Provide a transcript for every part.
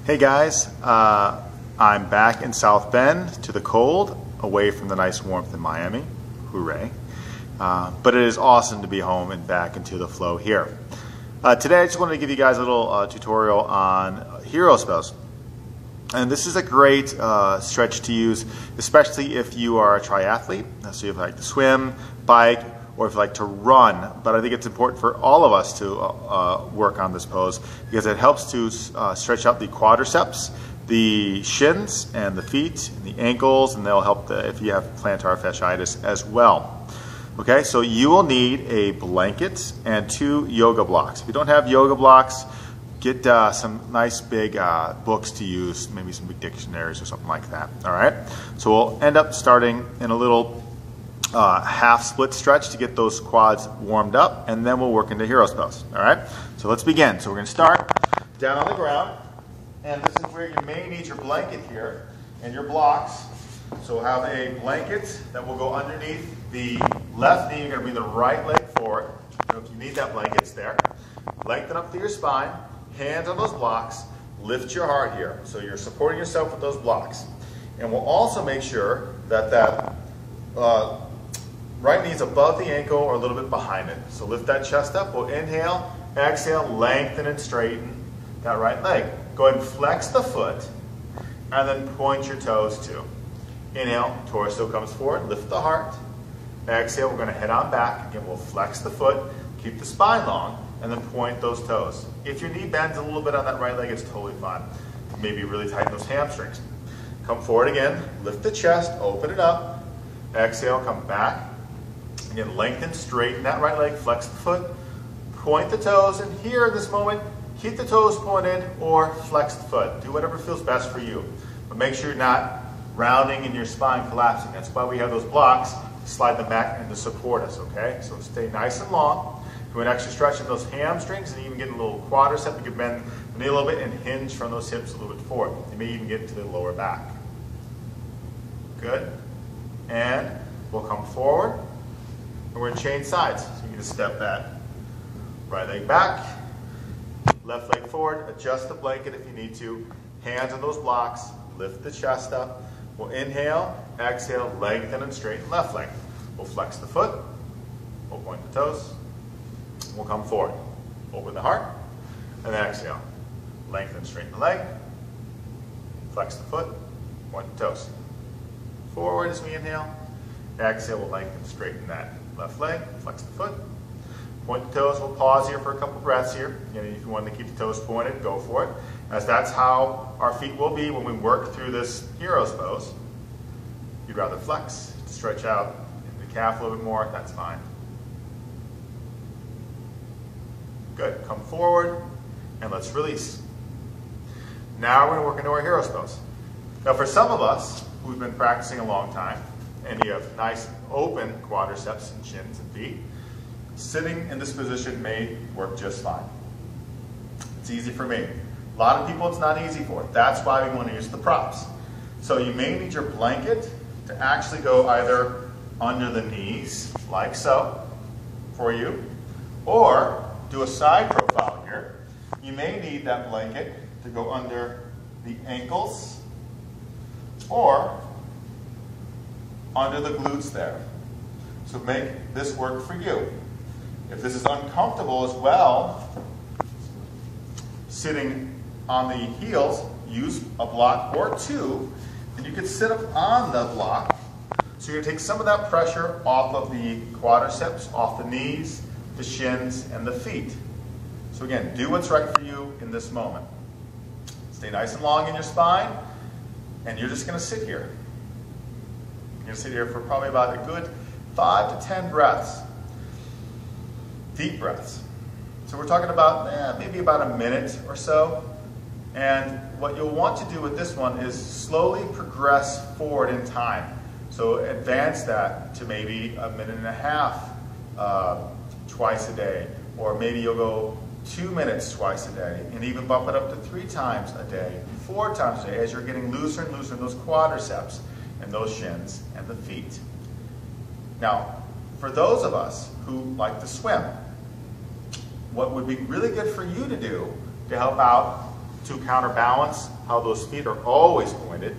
Hey guys, I'm back in South Bend to the cold, away from the nice warmth in Miami. Hooray. But it is awesome to be home and back into the flow here. Today I just wanted to give you guys a little tutorial on hero spells. And this is a great stretch to use, especially if you are a triathlete. So if you like to swim, bike, or if you like to run. But I think it's important for all of us to work on this pose because it helps to stretch out the quadriceps, the shins, and the feet, and the ankles, and they'll help if you have plantar fasciitis as well. Okay, so you will need a blanket and 2 yoga blocks. If you don't have yoga blocks, get some nice big books to use, maybe some big dictionaries or something like that. All right, so we'll end up starting in a little half split stretch to get those quads warmed up, and then we'll work into hero spells. All right, so let's begin. So we're going to start down on the ground, and this is where you may need your blanket here and your blocks. So we'll have a blanket that will go underneath the left knee. You're going to bring the right leg forward. So if you need that blanket, it's there. Lengthen up through your spine, hands on those blocks, lift your heart here. So you're supporting yourself with those blocks. And we'll also make sure that that right knee's above the ankle or a little bit behind it. So lift that chest up. We'll inhale, exhale, lengthen and straighten that right leg. Go ahead and flex the foot and then point your toes too. Inhale, torso comes forward, lift the heart. Exhale, we're going to head on back. Again, we'll flex the foot, keep the spine long, and then point those toes. If your knee bends a little bit on that right leg, it's totally fine. Maybe really tighten those hamstrings. Come forward again, lift the chest, open it up. Exhale, come back. Again, lengthen, straighten that right leg, flex the foot, point the toes, and here in this moment, keep the toes pointed or flex the foot. Do whatever feels best for you. But make sure you're not rounding and your spine collapsing. That's why we have those blocks to slide them back and to support us, okay? So stay nice and long. Do an extra stretch of those hamstrings and even get a little quadricep. You can bend the knee a little bit and hinge from those hips a little bit forward. You may even get to the lower back. Good. And we'll come forward. And we're going to change sides. So you can just step that right leg back, left leg forward, adjust the blanket if you need to. Hands on those blocks, lift the chest up. We'll inhale, exhale, lengthen and straighten left leg. We'll flex the foot, we'll point the toes, we'll come forward. Open the heart, and then exhale. Lengthen, straighten the leg, flex the foot, point the toes. Forward as we inhale, exhale, we'll lengthen, straighten that left leg, flex the foot, point the toes. We'll pause here for a couple breaths here. You know, if you want to keep the toes pointed, go for it. As that's how our feet will be when we work through this hero's pose. You'd rather flex, stretch out in the calf a little bit more, that's fine. Good, come forward, and let's release. Now we're going to work into our hero's pose. Now for some of us who've been practicing a long time, and you have nice open quadriceps and shins and feet, sitting in this position may work just fine. It's easy for me. A lot of people it's not easy for. That's why we want to use the props. So you may need your blanket to actually go either under the knees, like so, for you, or do a side profile here. You may need that blanket to go under the ankles or under the glutes there. So make this work for you. If this is uncomfortable as well, sitting on the heels, use a block or 2, and you can sit up on the block. So you're going to take some of that pressure off of the quadriceps, off the knees, the shins, and the feet. So again, do what's right for you in this moment. Stay nice and long in your spine, and you're just going to sit here. You're going to sit here for probably about a good 5 to 10 breaths. Deep breaths. So we're talking about maybe about a minute or so. And what you'll want to do with this one is slowly progress forward in time. So advance that to maybe 1.5 minutes twice a day. Or maybe you'll go 2 minutes twice a day, and even bump it up to 3 times a day, 4 times a day, as you're getting looser and looser in those quadriceps and those shins and the feet. Now, for those of us who like to swim, what would be really good for you to do to help out to counterbalance how those feet are always pointed,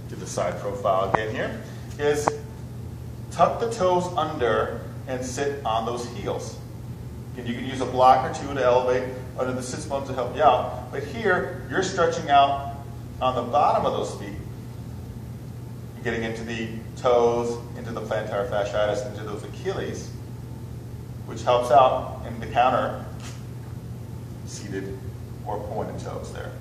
do the side profile again here, is tuck the toes under and sit on those heels. And you can use a block or two to elevate under the sits bones to help you out. But here, you're stretching out on the bottom of those feet. You're getting into the toes, into the plantar fasciitis, into those Achilles, which helps out in the counter seated or pointed toes there.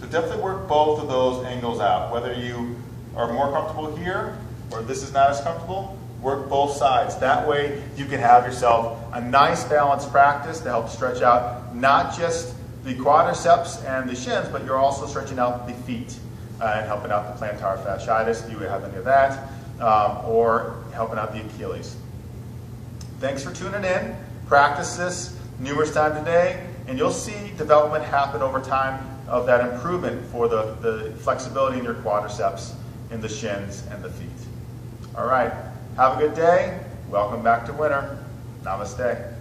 So definitely work both of those angles out. Whether you are more comfortable here or this is not as comfortable, work both sides. That way you can have yourself a nice balanced practice to help stretch out not just the quadriceps and the shins, but you're also stretching out the feet and helping out the plantar fasciitis if you have any of that, or helping out the Achilles. Thanks for tuning in. Practice this numerous times a day, and you'll see development happen over time of that improvement for the flexibility in your quadriceps, in the shins, and the feet. All right. Have a good day. Welcome back to winter. Namaste.